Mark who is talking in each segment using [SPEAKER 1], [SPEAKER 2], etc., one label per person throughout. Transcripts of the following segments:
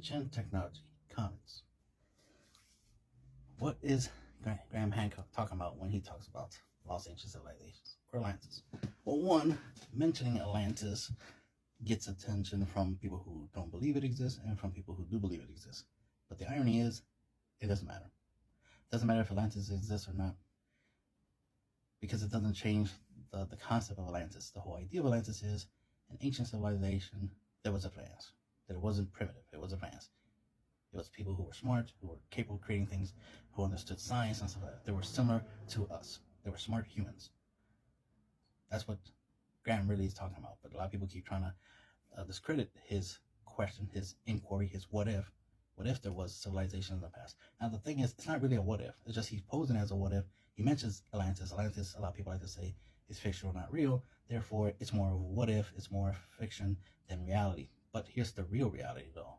[SPEAKER 1] Ancient technology. Comments. What is Graham Hancock talking about when he talks about lost ancient civilizations or Atlantis? Well, one, mentioning Atlantis gets attention from people who don't believe it exists and from people who do believe it exists. But the irony is, it doesn't matter. It doesn't matter if Atlantis exists or not, because it doesn't change the concept of Atlantis. The whole idea of Atlantis is an ancient civilization that was advanced, that it wasn't primitive, it was advanced. It was people who were smart, who were capable of creating things, who understood science and stuff like that. They were similar to us. They were smart humans. That's what Graham really is talking about. But a lot of people keep trying to discredit his question, his inquiry, his what if. What if there was civilization in the past? Now, the thing is, it's not really a what if. It's just he's posing as a what if. He mentions Atlantis. Atlantis, a lot of people like to say, is fictional, not real. Therefore, it's more of a what if. It's more fiction than reality. But here's the real reality, though.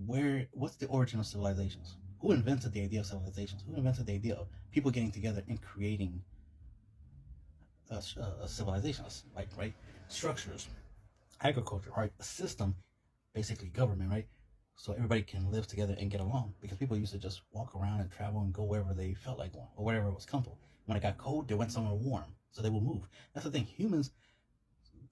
[SPEAKER 1] What's the origin of civilizations? Who invented the idea of civilizations? Who invented the idea of people getting together and creating a civilization, like, right? Structures, agriculture, right? A system, basically government, right? So everybody can live together and get along, because people used to just walk around and travel and go wherever they felt like going, or wherever was comfortable. When it got cold, they went somewhere warm, so they would move. That's the thing. Humans,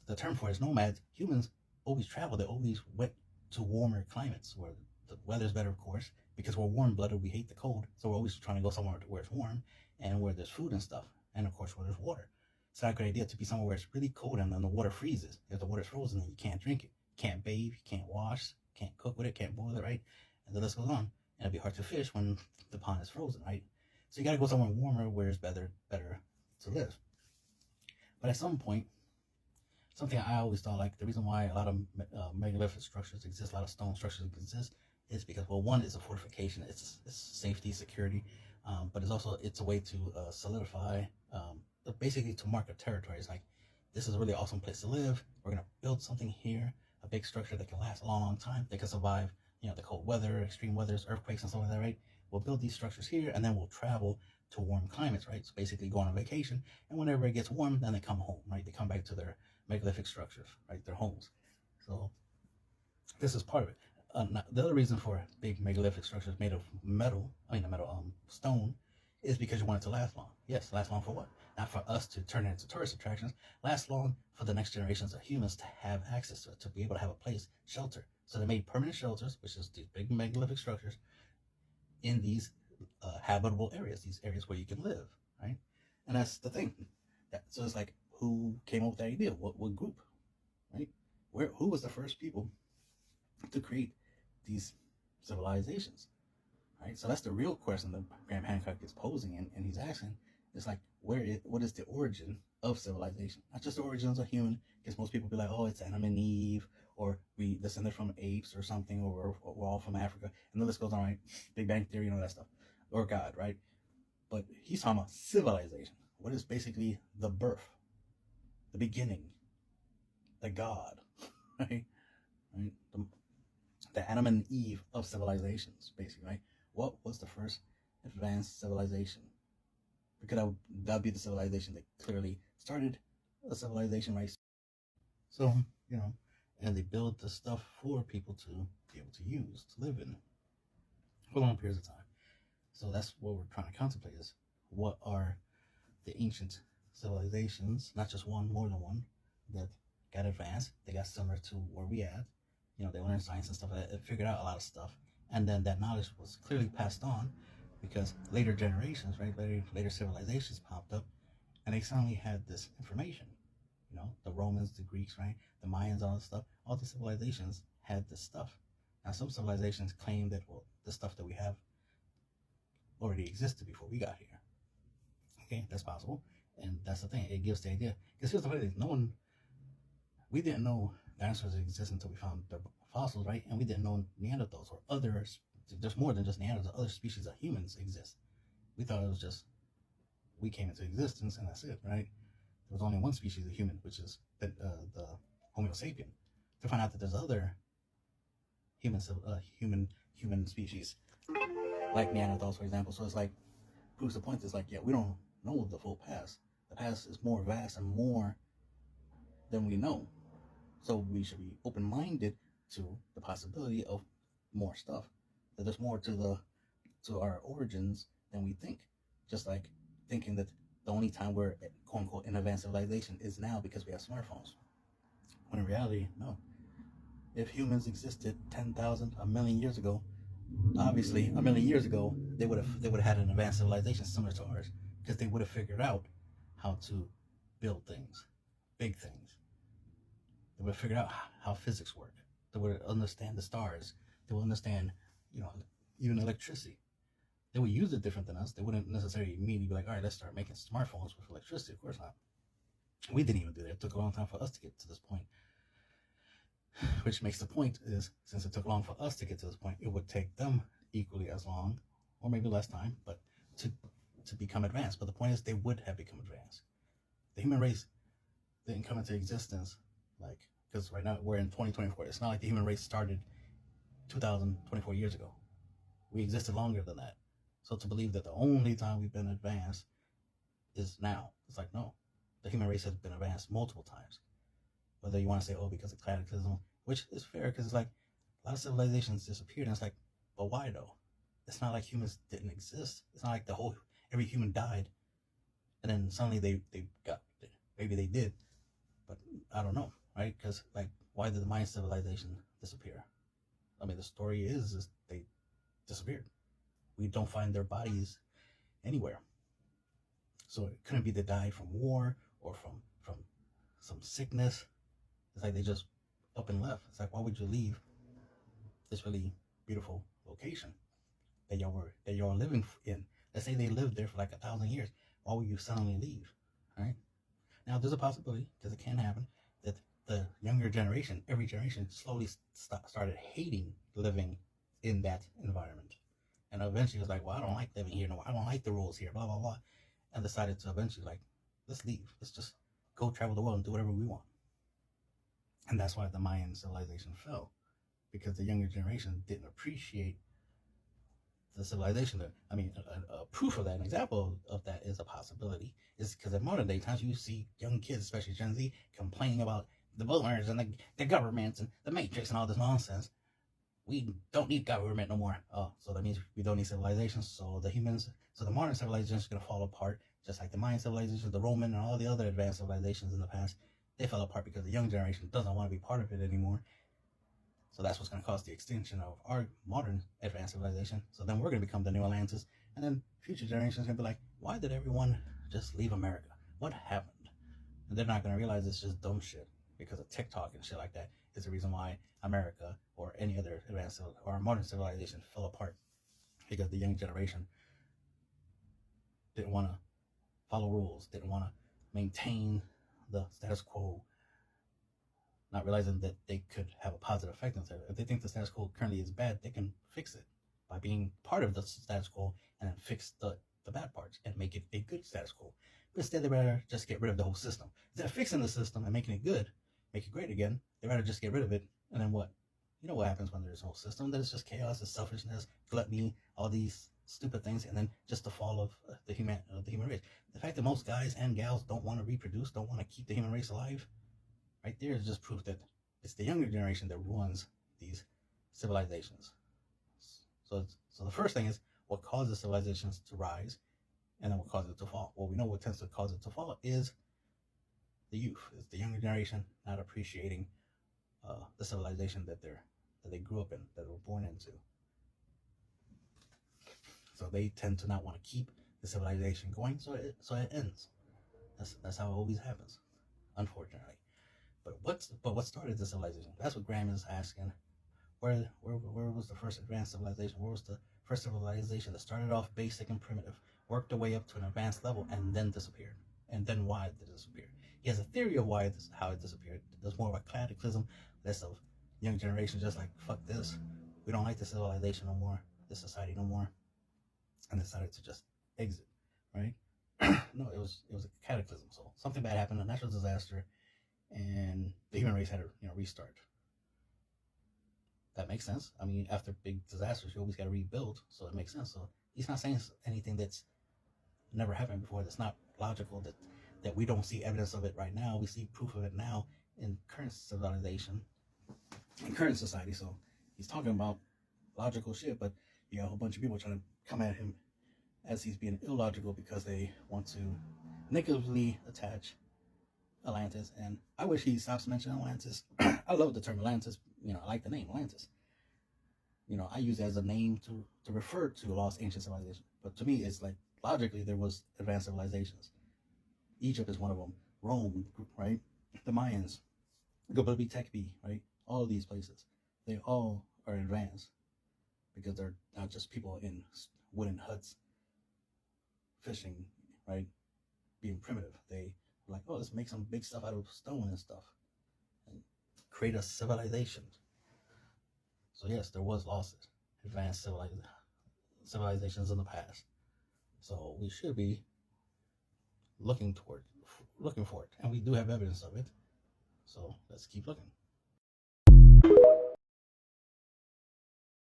[SPEAKER 1] the term for it is nomads. Humans always travel. They always went to warmer climates where the weather's better, of course, because we're warm-blooded. We hate the cold, so we're always trying to go somewhere where it's warm and where there's food and stuff, and of course where there's water. It's not a good idea to be somewhere where it's really cold and then the water freezes. If the water's frozen, then you can't drink it, can't bathe, can't wash, can't cook with it, can't boil it, right? And the list goes on. And it'll be hard to fish when the pond is frozen, right? So you got to go somewhere warmer where it's better to live. But at some point, something I always thought, like, the reason why a lot of megalithic structures exist, a lot of stone structures exist, is because, well, one is a fortification, it's safety, security, but it's a way to solidify, basically to mark a territory. It's like, this is a really awesome place to live. We're gonna build something here, a big structure that can last a long, long time, that can survive, the cold weather, extreme weathers, earthquakes, and stuff like that, right? We'll build these structures here, and then we'll travel to warm climates, right? So basically go on a vacation, and whenever it gets warm, then they come home, right? They come back to their megalithic structures, right? Their homes. So this is part of it. The other reason for big megalithic structures made of stone, is because you want it to last long. Yes, last long for what? Not for us to turn it into tourist attractions. Last long for the next generations of humans to have access to it, to be able to have a place, shelter. So they made permanent shelters, which is these big megalithic structures, in these habitable areas, these areas where you can live, right? And that's the thing. So it's like, who came up with that idea? What group, right? Who was the first people to create these civilizations, right? So that's the real question that Graham Hancock is posing, and he's asking. It's like, what is the origin of civilization? Not just the origins of human, because most people be like, oh, it's Adam and Eve, or we descended from apes or something, or we're all from Africa, and the list goes on, right? Big Bang Theory and all that stuff, or God, right? But he's talking about civilization. What is basically the birth, the beginning, the God, right? The Adam and Eve of civilizations, basically, right? What was the first advanced civilization? Because that would be the civilization that clearly started a civilization, right? So, and they built the stuff for people to be able to use, to live in for long periods of time. So that's what we're trying to contemplate, is what are the ancient civilizations, not just one, more than one, that got advanced, they got similar to where we at. They learned science and stuff like that, and figured out a lot of stuff. And then that knowledge was clearly passed on, because later generations, right, later civilizations popped up, and they suddenly had this information. The Romans, the Greeks, right, the Mayans, all this stuff, all the civilizations had this stuff. Now, some civilizations claim that, well, the stuff that we have already existed before we got here. Okay, that's possible. And that's the thing, it gives the idea. Because here's the funny thing, we didn't know dinosaurs exist until we found their fossils, right? And we didn't know Neanderthals or others. There's more than just Neanderthals. Other species of humans exist. We thought it was just we came into existence and that's it, right? There was only one species of human, which is the Homo sapien. To find out that there's other human species, like Neanderthals, for example. So it's like, proves the point. Is like, yeah, we don't know the full past. The past is more vast and more than we know. So we should be open-minded to the possibility of more stuff. That there's more to our origins than we think. Just like thinking that the only time we're quote unquote in advanced civilization is now because we have smartphones. When in reality, no. If humans existed 10,000, a million years ago, obviously a million years ago, they would have had an advanced civilization similar to ours because they would have figured out how to build things, big things. They would have figured out how physics work. They would understand the stars. They would understand, even electricity. They would use it different than us. They wouldn't necessarily immediately be like, all right, let's start making smartphones with electricity. Of course not. We didn't even do that. It took a long time for us to get to this point. Which makes the point is, since it took long for us to get to this point, it would take them equally as long, or maybe less time, but to become advanced. But the point is, they would have become advanced. The human race didn't come into existence because right now we're in 2024. It's not like the human race started 2024 years ago. We existed longer than that. So to believe that the only time we've been advanced is now, it's like, no, the human race has been advanced multiple times. Whether you want to say, oh, because of cataclysm, which is fair because it's like a lot of civilizations disappeared, and it's like, but why though? It's not like humans didn't exist. It's not like every human died, and then suddenly they got, maybe they did, but I don't know, right? Because like, why did the Mayan civilization disappear? I mean, the story is they disappeared. We don't find their bodies anywhere. So it couldn't be they died from war or from some sickness. It's like they just up and left. It's like, why would you leave this really beautiful location that y'all were living in? Let's say they lived there for like 1,000 years. Why would you suddenly leave? Right? Now there's a possibility, because it can happen, that the younger generation, every generation, slowly started hating living in that environment, and eventually was like, well, I don't like living here no more. I don't like the rules here, blah blah blah, and decided to eventually like, let's leave. Let's just go travel the world and do whatever we want. And that's why the Mayan civilization fell, because the younger generation didn't appreciate the civilization. I mean, a proof of that, an example of that is a possibility, is because in modern day times you see young kids, especially Gen Z, complaining about the boomers and the government and the matrix and all this nonsense. We don't need government no more. Oh, so that means we don't need civilization. So the modern civilization is going to fall apart, just like the Mayan civilization, the Roman, and all the other advanced civilizations in the past. They fell apart because the young generation doesn't want to be part of it anymore. So that's what's going to cause the extinction of our modern advanced civilization. So then we're going to become the new Atlantis. And then future generations are going to be like, why did everyone just leave America? What happened? And they're not going to realize it's just dumb shit because of TikTok and shit like that is the reason why America or any other advanced or modern civilization fell apart, because the young generation didn't want to follow rules, didn't want to maintain the status quo, not realizing that they could have a positive effect on it. If they think the status quo currently is bad, they can fix it by being part of the status quo and then fix the bad parts and make it a good status quo. But instead, they rather just get rid of the whole system. Instead of fixing the system and making it good, make it great again, they rather just get rid of it. And then what? You know what happens when there's no system? Then it's just chaos, it's selfishness, gluttony, all these stupid things, and then just the fall of the human race. The fact that most guys and gals don't want to reproduce, don't want to keep the human race alive, right there is just proof that it's the younger generation that ruins these civilizations. So the first thing is, what causes civilizations to rise, and then what causes it to fall? Well, we know what tends to cause it to fall is the youth. It's the younger generation not appreciating the civilization that they grew up in, that they were born into. So they tend to not want to keep the civilization going, so it ends. That's how it always happens, unfortunately. But what started the civilization? That's what Graham is asking. Where was the first advanced civilization? Where was the first civilization that started off basic and primitive, worked their way up to an advanced level, and then disappeared? And then why did it disappear? He has a theory of how it disappeared. There's more of a cataclysm, less of young generation just like, fuck this. We don't like the civilization no more, this society no more, and decided to just exit, right? No, it was a cataclysm. So something bad happened, a natural disaster, and the human race had to restart. That makes sense. I mean, after big disasters, you always got to rebuild, so it makes sense. So he's not saying anything that's never happened before, that's not logical, that we don't see evidence of it right now. We see proof of it now in current civilization. in current society. So he's talking about logical shit, but you got a whole bunch of people trying to come at him as he's being illogical because they want to negatively attach Atlantis. And I wish he stops mentioning Atlantis. I love the term Atlantis. I like the name Atlantis. I use it as a name to refer to lost ancient civilization. But to me, it's like logically there was advanced civilizations. Egypt is one of them. Rome, right? The Mayans, Göbekli Tepe, right? All of these places, they all are advanced because they're not just people in wooden huts fishing, right? Being primitive. They were like, oh, let's make some big stuff out of stone and stuff and create a civilization. So yes, there was lost advanced civilizations in the past. So we should be looking for it, and we do have evidence of it. So let's keep looking.